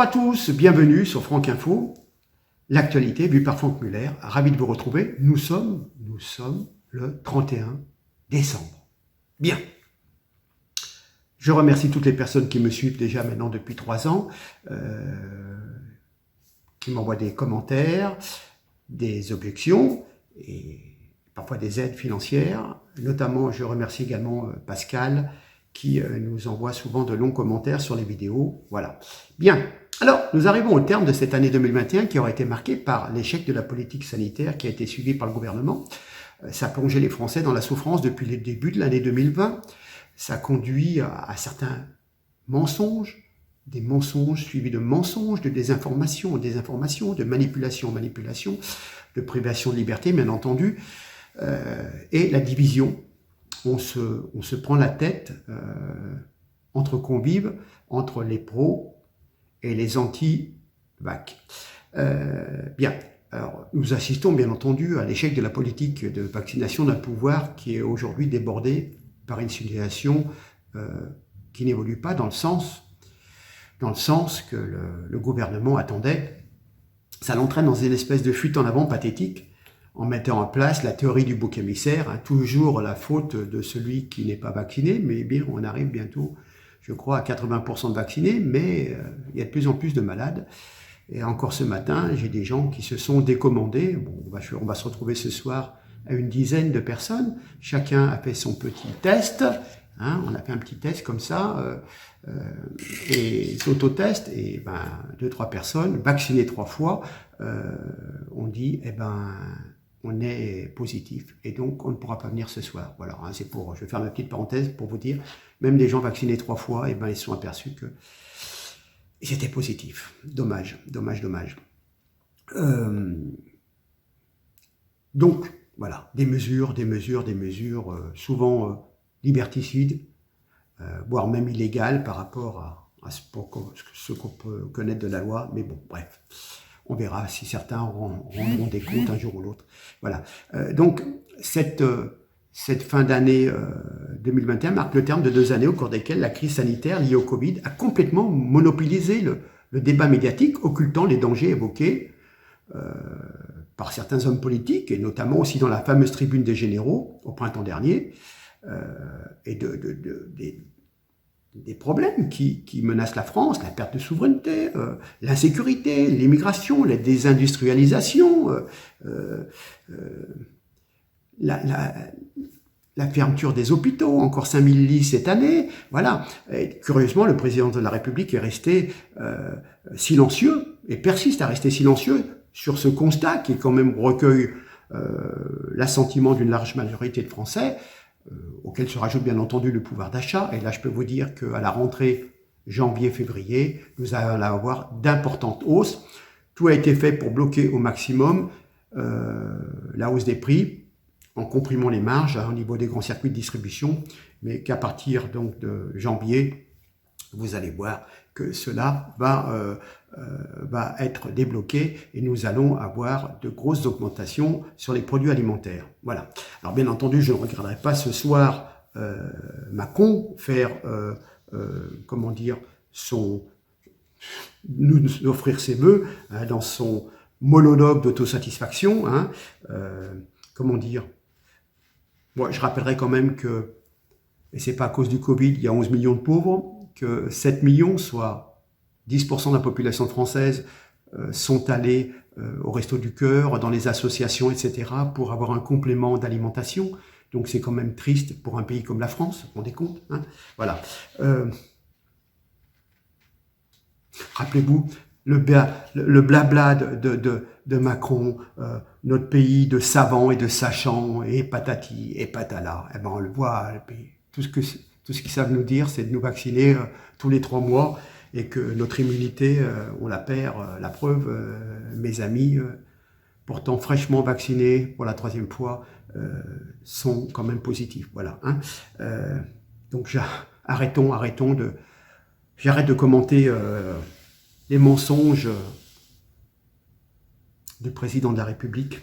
à tous, bienvenue sur Franck Info, l'actualité vue par Franck Muller, ravi de vous retrouver. Nous sommes le 31 décembre. Bien. Je remercie toutes les personnes qui me suivent déjà maintenant depuis 3 ans, qui m'envoient des commentaires, des objections et parfois des aides financières. Notamment, je remercie également Pascal qui nous envoie souvent de longs commentaires sur les vidéos. Voilà. Bien. Alors, nous arrivons au terme de cette année 2021 qui aura été marquée par l'échec de la politique sanitaire qui a été suivie par le gouvernement. Ça a plongé les Français dans la souffrance depuis le début de l'année 2020. Ça a conduit à certains mensonges, des mensonges suivis de mensonges, de désinformation, de manipulation, de privation de liberté, bien entendu, et la division. On se prend la tête entre convives, entre les pros et les anti-vac. Bien, alors nous assistons bien entendu à l'échec de la politique de vaccination d'un pouvoir qui est aujourd'hui débordé par une situation qui n'évolue pas dans le sens que le gouvernement attendait. Ça l'entraîne dans une espèce de fuite en avant pathétique, en mettant en place la théorie du bouc émissaire, hein, toujours la faute de celui qui n'est pas vacciné, mais bien on arrive bientôt, je crois, à 80% de vaccinés, mais il y a de plus en plus de malades. Et encore ce matin, j'ai des gens qui se sont décommandés. Bon, on va se retrouver ce soir à une dizaine de personnes. Chacun a fait son petit test. Hein, on a fait un petit test comme ça, et s'auto-test, et 2-3 personnes, vaccinées 3 fois, on dit, on est positif, et donc on ne pourra pas venir ce soir. Voilà, hein, je vais faire ma petite parenthèse pour vous dire, même des gens vaccinés 3 fois, ils se sont aperçus que c'était positif. Dommage. Donc, voilà, des mesures, souvent liberticides, voire même illégales par rapport à ce qu'on peut connaître de la loi, mais bon, bref. On verra si certains rendront des comptes un jour ou l'autre. Voilà. Donc, cette fin d'année 2021 marque le terme de 2 années au cours desquelles la crise sanitaire liée au Covid a complètement monopolisé le débat médiatique, occultant les dangers évoqués par certains hommes politiques, et notamment aussi dans la fameuse tribune des généraux au printemps dernier, et des problèmes qui menacent la France, la perte de souveraineté, l'insécurité, l'immigration, la désindustrialisation, la fermeture des hôpitaux, encore 5000 lits cette année. Voilà. Et curieusement, le président de la République est resté silencieux et persiste à rester silencieux sur ce constat qui quand même recueille l'assentiment d'une large majorité de Français, auquel se rajoute bien entendu le pouvoir d'achat. Et là, je peux vous dire qu'à la rentrée janvier-février, nous allons avoir d'importantes hausses. Tout a été fait pour bloquer au maximum la hausse des prix, en comprimant les marges au niveau des grands circuits de distribution, mais qu'à partir donc de janvier, vous allez voir que cela va être débloqué et nous allons avoir de grosses augmentations sur les produits alimentaires. Voilà. Alors bien entendu, je ne regarderai pas ce soir Macron faire, nous offrir ses vœux dans son monologue d'autosatisfaction. Hein, Moi, je rappellerai quand même que, et c'est pas à cause du Covid, il y a 11 millions de pauvres, que 7 millions, soit 10% de la population française, sont allés au Resto du Cœur, dans les associations, etc., pour avoir un complément d'alimentation. Donc c'est quand même triste pour un pays comme la France, vous vous rendez compte, hein, voilà. Rappelez-vous le blabla de Macron, notre pays de savants et de sachants, et patati et patala. Eh ben on le voit, tout ce qu'ils savent nous dire, c'est de nous vacciner tous les 3 mois, et que notre immunité, on la perd. La preuve, mes amis, pourtant fraîchement vaccinés pour la 3e fois, sont quand même positifs. Voilà. Hein. Donc j'arrête de commenter les mensonges du président de la République.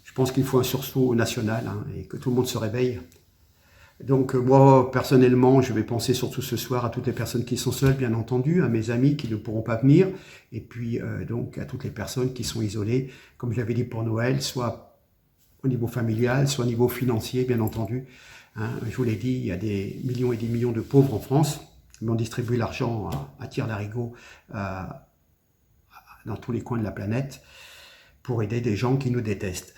Je pense qu'il faut un sursaut national, hein, et que tout le monde se réveille. Donc moi, personnellement, je vais penser surtout ce soir à toutes les personnes qui sont seules, bien entendu, à mes amis qui ne pourront pas venir, et puis donc à toutes les personnes qui sont isolées, comme je l'avais dit pour Noël, soit au niveau familial, soit au niveau financier, bien entendu. Hein, je vous l'ai dit, il y a des millions et des millions de pauvres en France, mais on distribue l'argent à tire-larigot dans tous les coins de la planète pour aider des gens qui nous détestent.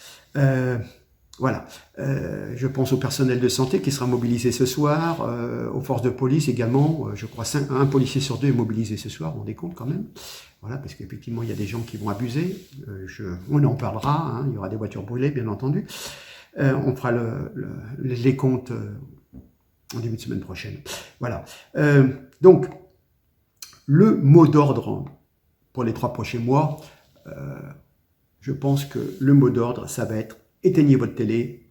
Voilà, je pense au personnel de santé qui sera mobilisé ce soir, aux forces de police également, je crois un policier sur 2 est mobilisé ce soir, on rendez compte quand même, voilà, parce qu'effectivement il y a des gens qui vont abuser, on en parlera, hein, il y aura des voitures brûlées bien entendu, on fera les comptes en début de semaine prochaine, voilà. Donc, le mot d'ordre pour les 3 prochains mois, je pense que le mot d'ordre, ça va être éteignez votre télé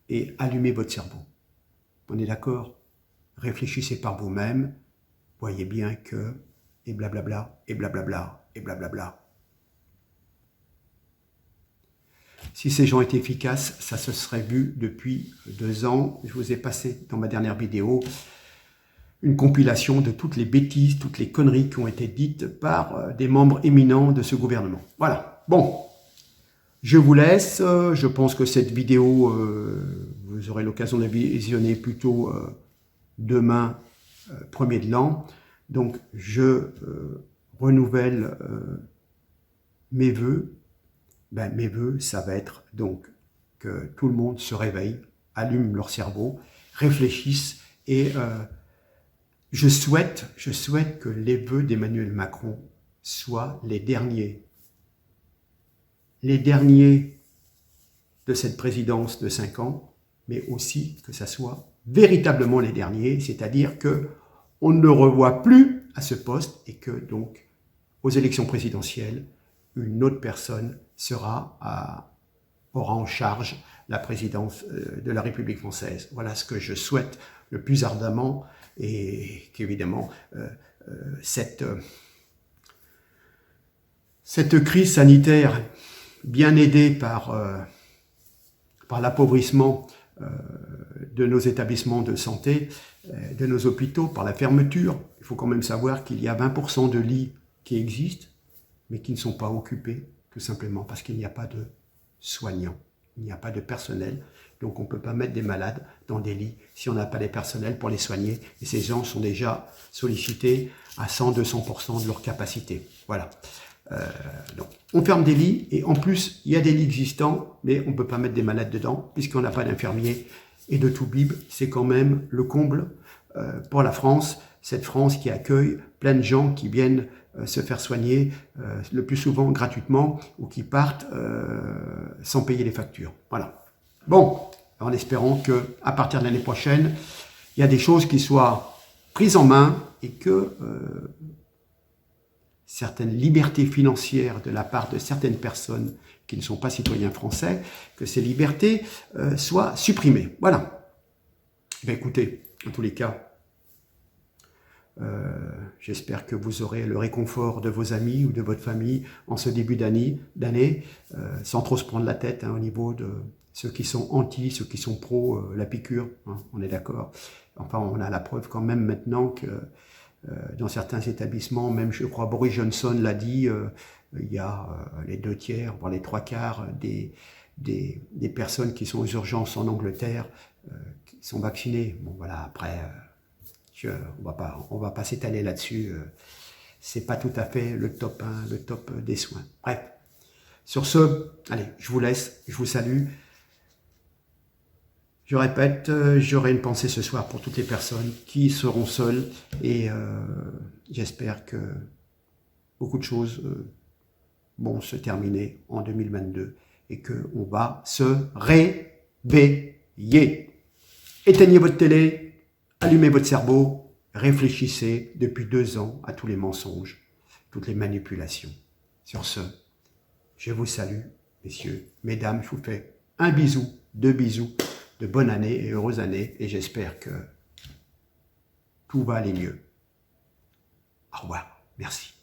et allumez votre cerveau. On est d'accord? Réfléchissez par vous-même, voyez bien que, et blablabla, et blablabla, et blablabla. Si ces gens étaient efficaces, ça se serait vu depuis 2 ans. Je vous ai passé dans ma dernière vidéo une compilation de toutes les bêtises, toutes les conneries qui ont été dites par des membres éminents de ce gouvernement. Voilà, bon. Je vous laisse, je pense que cette vidéo, vous aurez l'occasion de la visionner plutôt demain, 1er de l'an. Donc, je renouvelle mes vœux. Ben, mes vœux, ça va être donc que tout le monde se réveille, allume leur cerveau, réfléchisse et je souhaite que les vœux d'Emmanuel Macron soient les derniers de cette présidence de 5 ans, mais aussi que ça soit véritablement les derniers, c'est-à-dire qu'on ne le revoit plus à ce poste et que donc aux élections présidentielles, une autre personne aura en charge la présidence de la République française. Voilà ce que je souhaite le plus ardemment et qu'évidemment cette crise sanitaire bien aidée par l'appauvrissement de nos établissements de santé, de nos hôpitaux, par la fermeture. Il faut quand même savoir qu'il y a 20% de lits qui existent, mais qui ne sont pas occupés, tout simplement parce qu'il n'y a pas de soignants, il n'y a pas de personnel. Donc on ne peut pas mettre des malades dans des lits si on n'a pas les personnels pour les soigner. Et ces gens sont déjà sollicités à 100-200% de leur capacité. Voilà. Donc, on ferme des lits et en plus, il y a des lits existants, mais on ne peut pas mettre des malades dedans puisqu'on n'a pas d'infirmiers et de tout bib. C'est quand même le comble pour la France, cette France qui accueille plein de gens qui viennent se faire soigner le plus souvent gratuitement ou qui partent sans payer les factures. Voilà. Bon, en espérant qu'à partir de l'année prochaine, il y a des choses qui soient prises en main et que certaines libertés financières de la part de certaines personnes qui ne sont pas citoyens français, que ces libertés soient supprimées. Voilà. Ben écoutez, en tous les cas, j'espère que vous aurez le réconfort de vos amis ou de votre famille en ce début d'année, sans trop se prendre la tête au niveau de ceux qui sont anti, ceux qui sont pro la piqûre, hein, on est d'accord. Enfin, on a la preuve quand même maintenant que dans certains établissements, même je crois Boris Johnson l'a dit, il y a les 2/3, voire les 3/4 des personnes qui sont aux urgences en Angleterre qui sont vaccinées. Bon voilà, après, on va pas s'étaler là-dessus. C'est pas tout à fait le top 1, le top des soins. Bref, sur ce, allez, je vous laisse, je vous salue. Je répète, j'aurai une pensée ce soir pour toutes les personnes qui seront seules et j'espère que beaucoup de choses vont se terminer en 2022 et qu'on va se réveiller. Éteignez votre télé, allumez votre cerveau, réfléchissez depuis 2 ans à tous les mensonges, toutes les manipulations. Sur ce, je vous salue, messieurs, mesdames, je vous fais un bisou, 2 bisous. De bonne année et heureuse année, et j'espère que tout va aller mieux. Au revoir, merci.